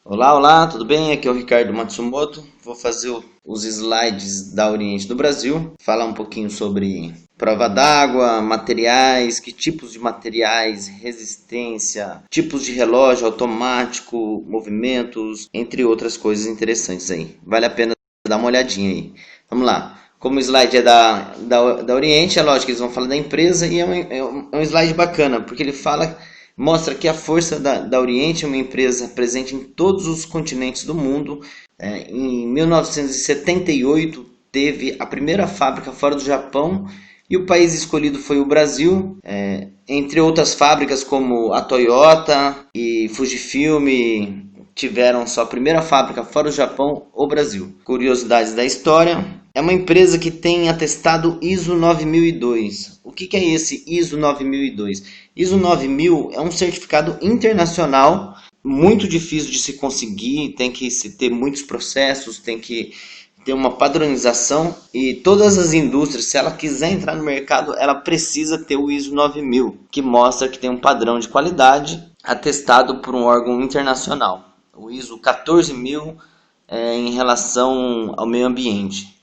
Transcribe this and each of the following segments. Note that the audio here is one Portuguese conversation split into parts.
Olá, olá, tudo bem? Aqui é o Ricardo Matsumoto. Vou fazer os slides da Oriente do Brasil, falar um pouquinho sobre prova d'água, materiais, que tipos de materiais, resistência, tipos de relógio automático, movimentos, entre outras coisas interessantes aí. Vale a pena dar uma olhadinha aí. Vamos lá. Como o slide é da Oriente, é lógico que eles vão falar da empresa e é um slide bacana, porque ele mostra que a força da Oriente é uma empresa presente em todos os continentes do mundo. Em 1978 teve a primeira fábrica fora do Japão e o país escolhido foi o Brasil, entre outras fábricas como a Toyota e Fujifilm tiveram sua primeira fábrica fora do Japão, o Brasil. Curiosidades da história: é uma empresa que tem atestado ISO 9002. O que é esse ISO 9002? ISO 9000 é um certificado internacional muito difícil de se conseguir, tem que se ter muitos processos, tem que ter uma padronização e todas as indústrias, se ela quiser entrar no mercado, ela precisa ter o ISO 9000, que mostra que tem um padrão de qualidade atestado por um órgão internacional. O ISO 14000 é em relação ao meio ambiente,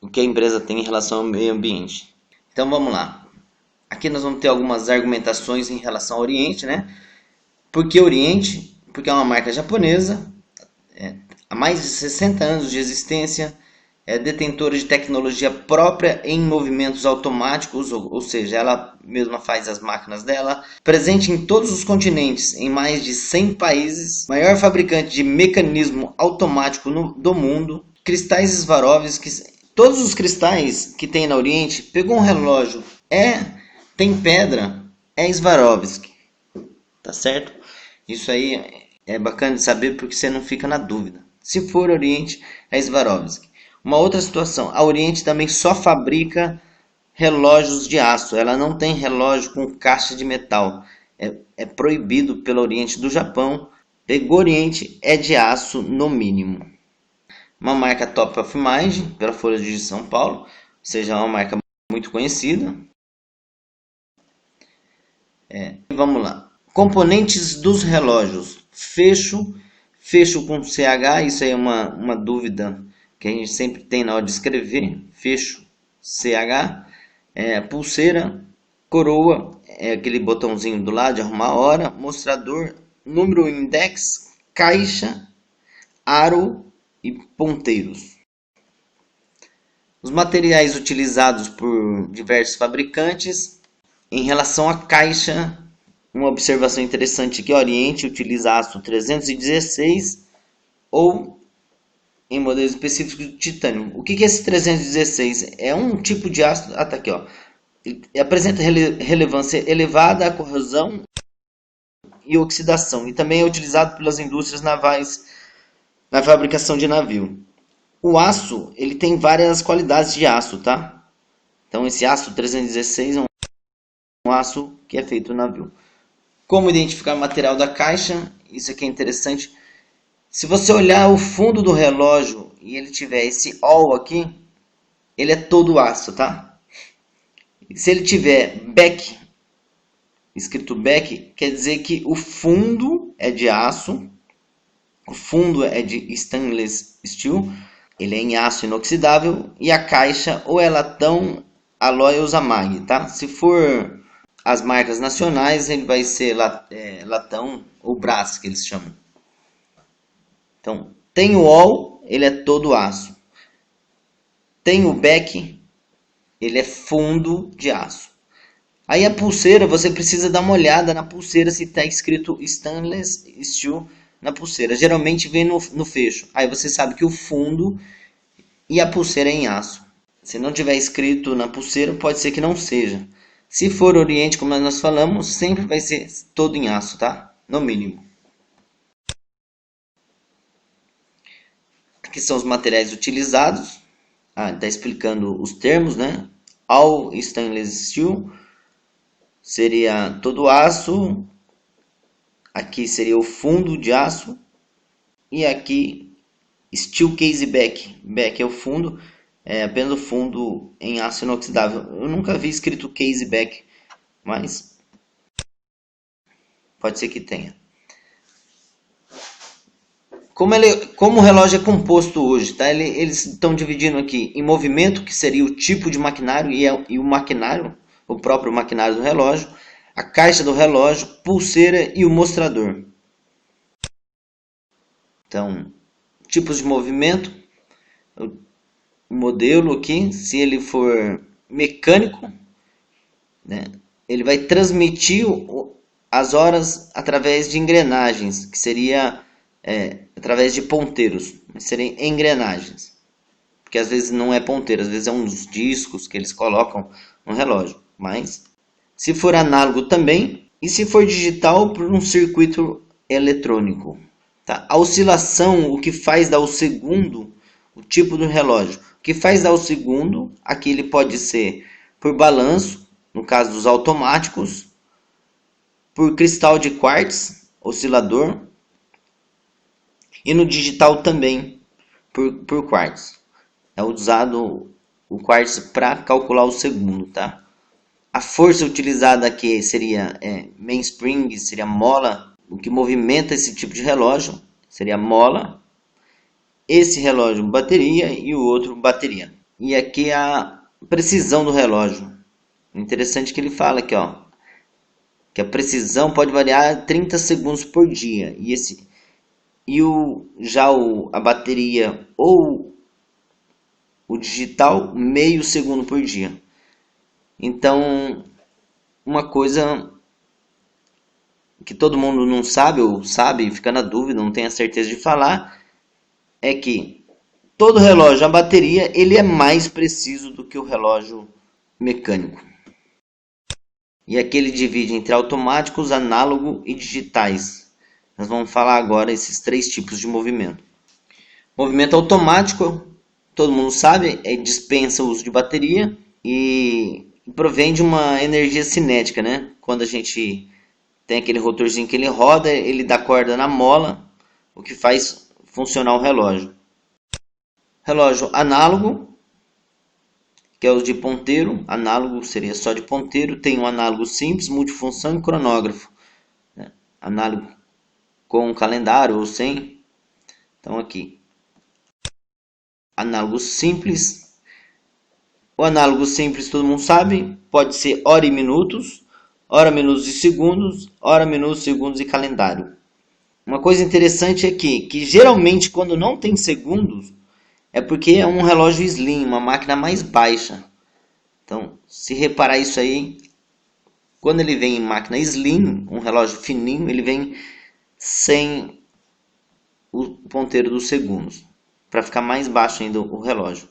o que a empresa tem em relação ao meio ambiente. Então vamos lá. Aqui nós vamos ter algumas argumentações em relação ao Oriente, né? Por que Oriente? Porque é uma marca japonesa, há mais de 60 anos de existência, é detentora de tecnologia própria em movimentos automáticos, ou seja, ela mesma faz as máquinas dela, presente em todos os continentes, em mais de 100 países, maior fabricante de mecanismo automático do mundo, cristais Swarovski, todos os cristais que tem na Oriente, pegou um relógio, tem pedra, é Swarovski, tá certo? Isso aí é bacana de saber porque você não fica na dúvida. Se for Oriente, é Swarovski. Uma outra situação, a Oriente também só fabrica relógios de aço. Ela não tem relógio com caixa de metal. É proibido pela Oriente do Japão. Pegou Oriente, é de aço no mínimo. Uma marca Top of Mind, pela Folha de São Paulo. Ou seja, é uma marca muito conhecida. Vamos lá. Componentes dos relógios. Fecho com CH, isso aí é uma dúvida que a gente sempre tem na hora de escrever. Fecho, CH. Pulseira, coroa, é aquele botãozinho do lado de arrumar a hora. Mostrador, número index, caixa, aro e ponteiros. Os materiais utilizados por diversos fabricantes. Em relação à caixa, uma observação interessante aqui: Oriente utiliza aço 316 ou, em modelos específicos, de titânio. O que é esse 316? É um tipo de aço, tá aqui, ó. Ele apresenta relevância elevada à corrosão e oxidação, e também é utilizado pelas indústrias navais na fabricação de navio. O aço, ele tem várias qualidades de aço, tá? Então esse aço 316 é um aço que é feito no navio. Como identificar o material da caixa? Isso aqui é interessante. Se você olhar o fundo do relógio e ele tiver esse all aqui, ele é todo aço, tá? Se ele tiver back, escrito back, quer dizer que o fundo é de aço, o fundo é de stainless steel, ele é em aço inoxidável, e a caixa ou é latão, alloy ou zamag, tá? Se for as marcas nacionais, ele vai ser latão ou brass, que eles chamam. Então, tem o all, ele é todo aço. Tem o back, ele é fundo de aço. Aí a pulseira, você precisa dar uma olhada na pulseira se está escrito stainless steel na pulseira. Geralmente vem no fecho. Aí você sabe que o fundo e a pulseira é em aço. Se não tiver escrito na pulseira, pode ser que não seja. Se for Oriente, como nós falamos, sempre vai ser todo em aço, tá? No mínimo. Aqui são os materiais utilizados. Está explicando os termos, né? All stainless steel seria todo aço. Aqui seria o fundo de aço. E aqui steel case back. Back é o fundo. É apenas o fundo em aço inoxidável. Eu nunca vi escrito case back, mas pode ser que tenha. Como o relógio é composto hoje, tá? Eles estão dividindo aqui em movimento, que seria o tipo de maquinário, e o maquinário, o próprio maquinário do relógio, a caixa do relógio, pulseira e o mostrador. Então, tipos de movimento, o modelo aqui, se ele for mecânico, né, ele vai transmitir as horas através de engrenagens, que seria através de ponteiros, mas seriam engrenagens, porque às vezes não é ponteiro, às vezes é uns discos que eles colocam no relógio. Mas se for análogo também, e se for digital, por um circuito eletrônico. Tá? A oscilação, o que faz dar o segundo, o tipo do relógio, o que faz dar o segundo, aqui ele pode ser por balanço, no caso dos automáticos, por cristal de quartzo, oscilador, e no digital também por quartzo. É usado o quartzo para calcular o segundo, tá? A força utilizada aqui seria mainspring, seria mola. O que movimenta esse tipo de relógio seria mola. Esse relógio bateria e o outro bateria. E aqui a precisão do relógio. Interessante que ele fala aqui, ó, que a precisão pode variar 30 segundos por dia. A bateria ou o digital, meio segundo por dia. Então, uma coisa que todo mundo não sabe, ou sabe e fica na dúvida, não tem a certeza de falar, é que todo relógio a bateria ele é mais preciso do que o relógio mecânico. E aqui ele divide entre automáticos, análogo e digitais. Nós vamos falar agora esses três tipos de movimento. Movimento automático, todo mundo sabe, dispensa o uso de bateria e provém de uma energia cinética, né? Quando a gente tem aquele rotorzinho que ele roda, ele dá corda na mola, o que faz funcionar o relógio. Relógio análogo, que é o de ponteiro. Análogo seria só de ponteiro. Tem um análogo simples, multifunção e cronógrafo, né? Análogo com calendário ou sem. Então aqui, análogo simples. O análogo simples, todo mundo sabe, pode ser hora e minutos, hora, minutos e segundos, hora, minutos, segundos e calendário. Uma coisa interessante é que geralmente quando não tem segundos, é porque é um relógio slim, uma máquina mais baixa. Então, se reparar isso aí, quando ele vem em máquina slim, um relógio fininho, ele vem sem o ponteiro dos segundos, para ficar mais baixo ainda o relógio.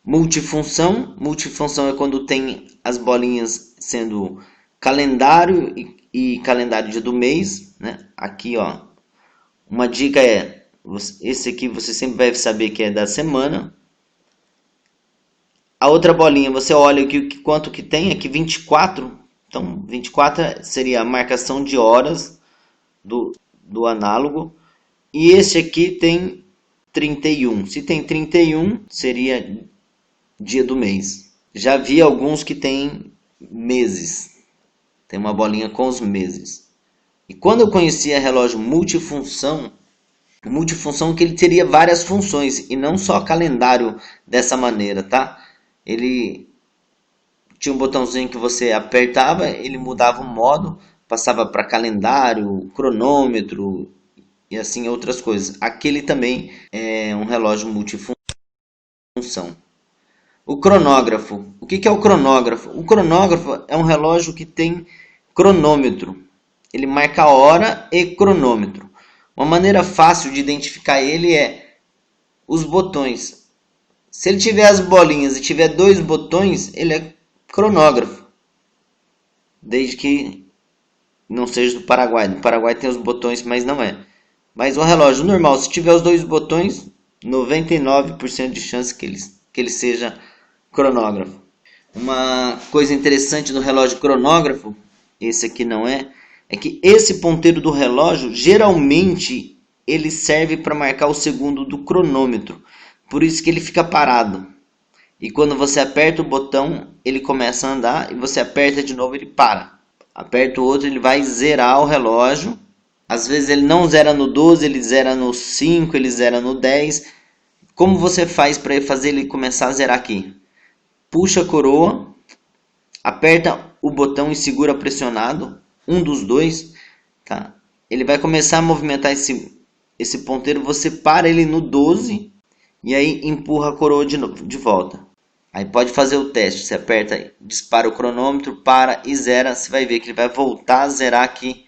Multifunção é quando tem as bolinhas sendo calendário e calendário dia do mês, né? Aqui, ó, uma dica esse aqui você sempre deve saber que é da semana. A outra bolinha, você olha aqui quanto que tem, aqui 24. Então 24 seria a marcação de horas do análogo. E esse aqui tem 31. Se tem 31, seria dia do mês. Já vi alguns que tem meses. Tem uma bolinha com os meses. E quando eu conhecia relógio multifunção que ele teria várias funções e não só calendário dessa maneira, tá? Ele tinha um botãozinho que você apertava, ele mudava o modo, passava para calendário, cronômetro e assim outras coisas. Aquele também é um relógio multifunção. O cronógrafo. O que é o cronógrafo? O cronógrafo é um relógio que tem cronômetro. Ele marca a hora e cronômetro. Uma maneira fácil de identificar ele é os botões. Se ele tiver as bolinhas e tiver dois botões, ele é cronógrafo. Desde que não seja do Paraguai. No Paraguai tem os botões, mas não é. Mas um relógio normal, se tiver os dois botões, 99% de chance que ele seja cronógrafo. Uma coisa interessante no relógio cronógrafo, esse aqui não é que esse ponteiro do relógio, geralmente, ele serve para marcar o segundo do cronômetro. Por isso que ele fica parado. E quando você aperta o botão, ele começa a andar, e você aperta de novo, ele para. Aperta o outro, ele vai zerar o relógio, Às vezes ele não zera no 12, ele zera no 5, ele zera no 10. Como você faz para fazer ele começar a zerar aqui? Puxa a coroa, aperta o botão e segura pressionado, um dos dois, tá? Ele vai começar a movimentar esse ponteiro, você para ele no 12 e aí empurra a coroa de volta. Aí pode fazer o teste, você aperta, dispara o cronômetro, para e zera, você vai ver que ele vai voltar a zerar aqui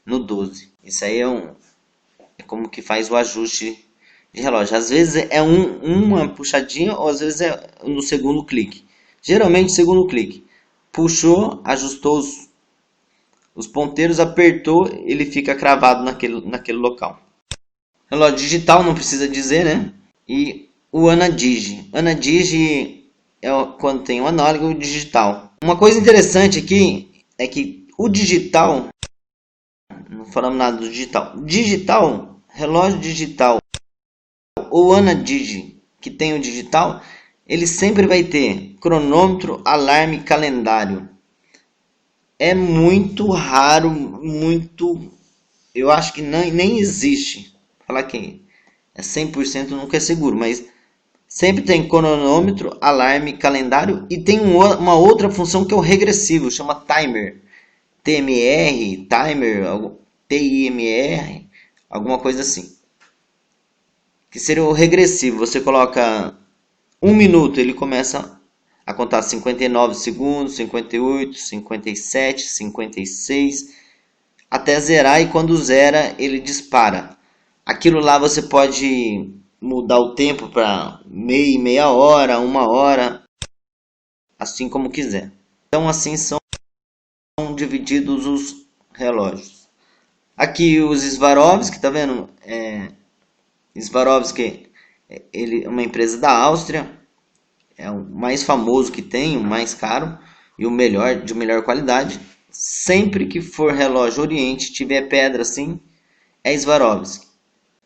no 12. Isso aí é como que faz o ajuste de relógio. Às vezes é uma puxadinha ou às vezes é no segundo clique. Geralmente segundo clique. Puxou, ajustou os ponteiros, apertou, ele fica cravado naquele local. Relógio digital, não precisa dizer, né? E o Anadigi. Anadigi é quando tem o análogo e o digital. Uma coisa interessante aqui é que o digital, não falamos nada do digital. Digital, relógio digital, ou Anadigi, que tem o digital, ele sempre vai ter cronômetro, alarme, calendário. É muito raro, eu acho que nem existe. Falar que é 100% nunca é seguro, mas sempre tem cronômetro, alarme, calendário e tem uma outra função que é o regressivo, chama timer. TMR, timer, TIMR, alguma coisa assim. Que seria o regressivo. Você coloca 1 minuto, ele começa a contar 59 segundos, 58, 57, 56, até zerar, e quando zera ele dispara. Aquilo lá você pode mudar o tempo para meia hora, 1 hora, assim como quiser. Então assim são divididos os relógios. Aqui os Swarovski, tá vendo? Swarovski, ele é uma empresa da Áustria, é o mais famoso que tem, o mais caro e o melhor, de melhor qualidade. Sempre que for relógio Oriente, tiver pedra assim, é Swarovski.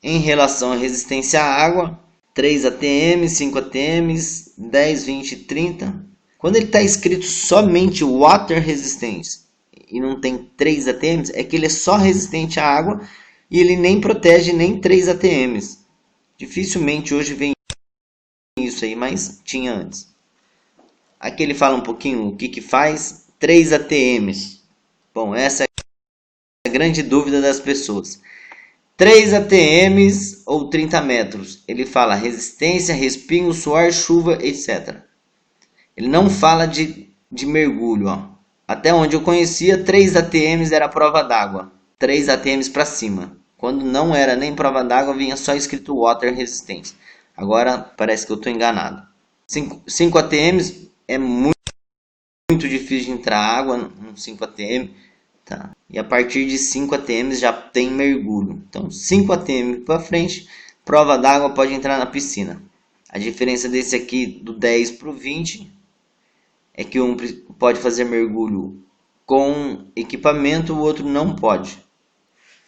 Em relação à resistência à água, 3 ATM, 5 ATM, 10, 20, 30. Quando ele está escrito somente Water Resistance e não tem 3 ATMs, é que ele é só resistente à água e ele nem protege nem 3 ATMs. Dificilmente hoje vem isso aí, mas tinha antes. Aqui ele fala um pouquinho o que faz 3 ATMs. Bom, essa é a grande dúvida das pessoas. 3 ATMs ou 30 metros. Ele fala resistência, respingo, suor, chuva, etc. Ele não fala de mergulho. Ó. Até onde eu conhecia, 3 ATMs era prova d'água. 3 ATMs para cima. Quando não era nem prova d'água, vinha só escrito Water Resistance. Agora parece que eu estou enganado. 5 ATMs é muito difícil de entrar água no 5 ATM. Tá? E a partir de 5 ATMs já tem mergulho. Então 5 ATM para frente, prova d'água, pode entrar na piscina. A diferença desse aqui do 10 para o 20 é que um pode fazer mergulho com equipamento, o outro não pode.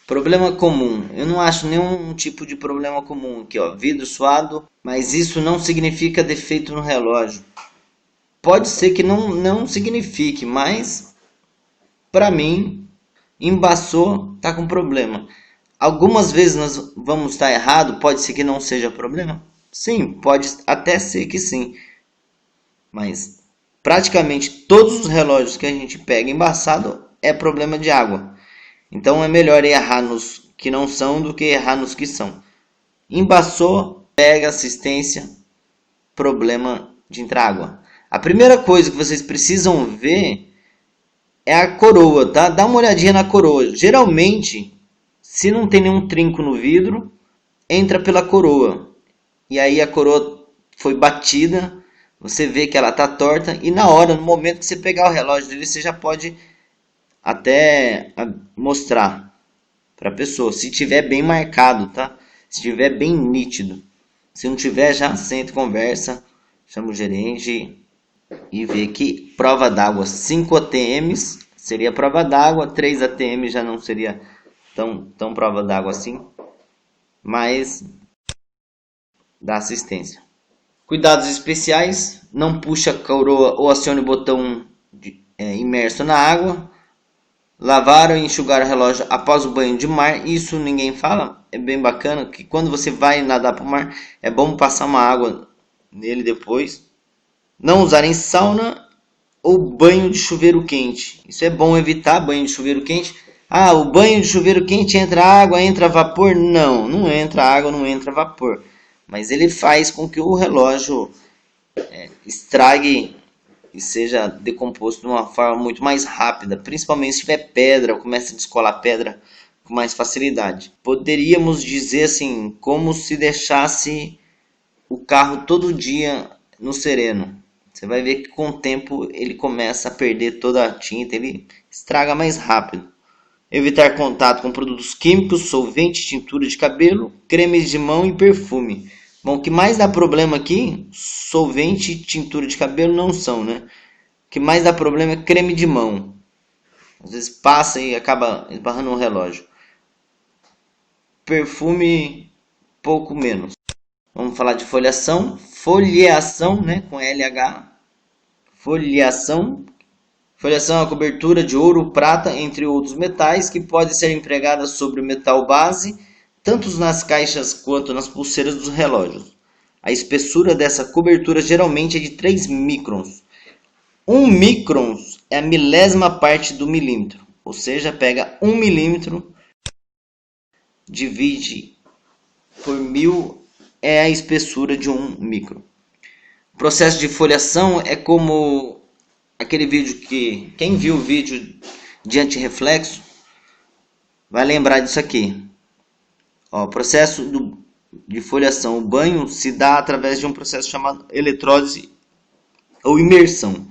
Problema comum. Eu não acho nenhum tipo de problema comum aqui, ó, vidro suado, mas isso não significa defeito no relógio. Pode ser que não signifique, mas para mim, embaçou, tá com problema. Algumas vezes nós vamos estar errado, pode ser que não seja problema? Sim, pode até ser que sim. Mas praticamente todos os relógios que a gente pega embaçado é problema de água. Então é melhor errar nos que não são do que errar nos que são. Embaçou, pega assistência, problema de entrar água. A primeira coisa que vocês precisam ver é a coroa, tá? Dá uma olhadinha na coroa. Geralmente, se não tem nenhum trinco no vidro, entra pela coroa. E aí a coroa foi batida, você vê que ela tá torta e na hora, no momento que você pegar o relógio dele, você já pode até mostrar para a pessoa, se tiver bem marcado, tá? Se tiver bem nítido. Se não tiver, já senta e conversa, chama o gerente e vê que prova d'água 5 ATMs seria prova d'água, 3 ATMs já não seria tão prova d'água assim, mas dá assistência. Cuidados especiais, não puxa a coroa ou acione o botão imerso na água. Lavar ou enxugar o relógio após o banho de mar, isso ninguém fala, é bem bacana, que quando você vai nadar para o mar, é bom passar uma água nele depois. Não usar em sauna ou banho de chuveiro quente, isso é bom evitar banho de chuveiro quente. Ah, o banho de chuveiro quente entra água, entra vapor? Não, não entra água, não entra vapor. Mas ele faz com que o relógio estrague e seja decomposto de uma forma muito mais rápida, principalmente se tiver pedra, ou começa a descolar pedra com mais facilidade. Poderíamos dizer assim, como se deixasse o carro todo dia no sereno. Você vai ver que com o tempo ele começa a perder toda a tinta, ele estraga mais rápido. Evitar contato com produtos químicos, solvente, tintura de cabelo, cremes de mão e perfume. Bom, o que mais dá problema aqui, solvente e tintura de cabelo não são, né? O que mais dá problema é creme de mão. Às vezes passa e acaba esbarrando no relógio. Perfume, pouco menos. Vamos falar de folhação. Folheação, né? Com LH. Folheação. Folhação é a cobertura de ouro, prata, entre outros metais, que pode ser empregada sobre o metal base, tanto nas caixas quanto nas pulseiras dos relógios. A espessura dessa cobertura geralmente é de 3 microns. 1 micron é a milésima parte do milímetro, ou seja, pega 1 milímetro, divide por 1000, é a espessura de 1 micron. O processo de foliação é como aquele vídeo que, quem viu o vídeo de antirreflexo vai lembrar disso aqui. Ó, o processo de foliação, o banho se dá através de um processo chamado eletrólise ou imersão.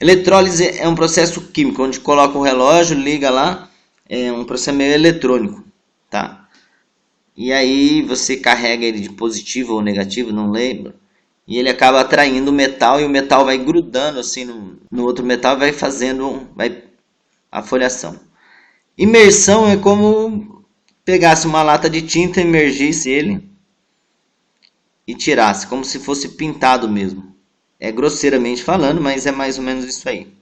Eletrólise é um processo químico, onde coloca o relógio, liga lá, é um processo meio eletrônico, tá? E aí você carrega ele de positivo ou negativo, não lembro, e ele acaba atraindo o metal, e o metal vai grudando assim no outro metal e vai fazendo a foliação. Imersão é como pegasse uma lata de tinta, imergisse ele e tirasse, como se fosse pintado mesmo. É grosseiramente falando, mas é mais ou menos isso aí.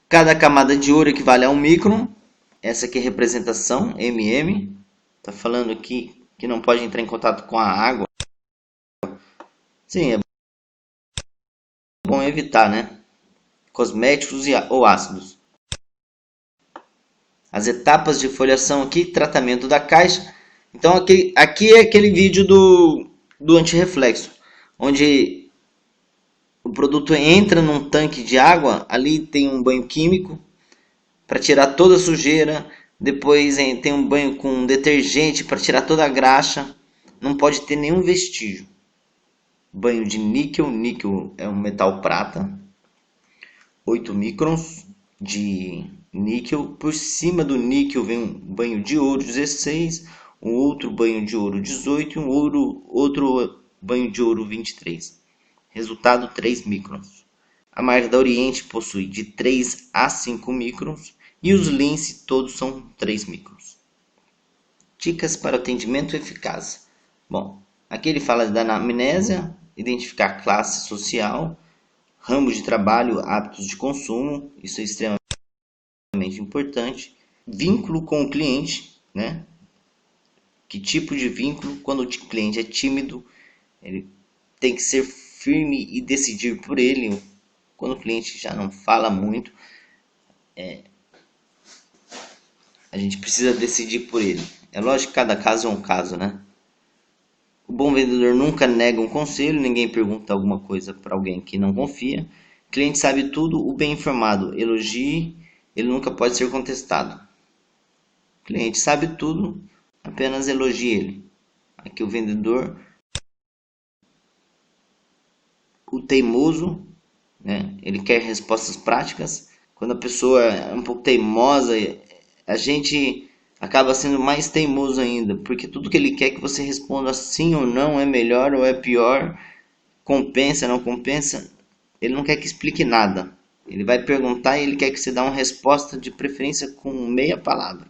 Cada camada de ouro equivale a 1 micron. Essa aqui é a representação, mm. Está falando aqui que não pode entrar em contato com a água. Sim, é bom evitar, né? Cosméticos ou ácidos. As etapas de foliação aqui, tratamento da caixa. Então aqui é aquele vídeo do antirreflexo, onde o produto entra num tanque de água, ali tem um banho químico para tirar toda a sujeira, depois tem um banho com detergente para tirar toda a graxa, não pode ter nenhum vestígio. Banho de níquel, níquel é um metal prata, 8 microns de níquel, por cima do níquel vem um banho de ouro 16, um outro banho de ouro 18 e outro banho de ouro 23. Resultado 3 microns. A marca da Oriente possui de 3 a 5 microns e os Lince todos são 3 microns. Dicas para atendimento eficaz. Bom, aqui ele fala da anamnésia, identificar classe social, ramos de trabalho, hábitos de consumo, isso é extremamente importante. Vínculo com o cliente, né? Que tipo de vínculo? Quando o cliente é tímido, ele tem que ser firme e decidir por ele. Quando o cliente já não fala muito, a gente precisa decidir por ele. É lógico que cada caso é um caso, né? O bom vendedor nunca nega um conselho, ninguém pergunta alguma coisa para alguém que não confia. O cliente sabe tudo, o bem informado elogie, ele nunca pode ser contestado. O cliente sabe tudo, apenas elogie ele. Aqui o vendedor, o teimoso, né? Ele quer respostas práticas. Quando a pessoa é um pouco teimosa, a gente acaba sendo mais teimoso ainda, porque tudo que ele quer que você responda sim ou não, é melhor ou é pior, compensa, não compensa. Ele não quer que explique nada. Ele vai perguntar e ele quer que você dê uma resposta, de preferência com meia palavra.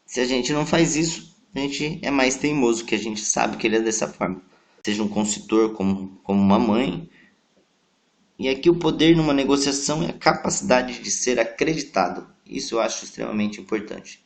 Se a gente não faz isso, a gente é mais teimoso, que a gente sabe que ele é dessa forma. Seja um consultor como uma mãe. E aqui o poder numa negociação é a capacidade de ser acreditado. Isso eu acho extremamente importante.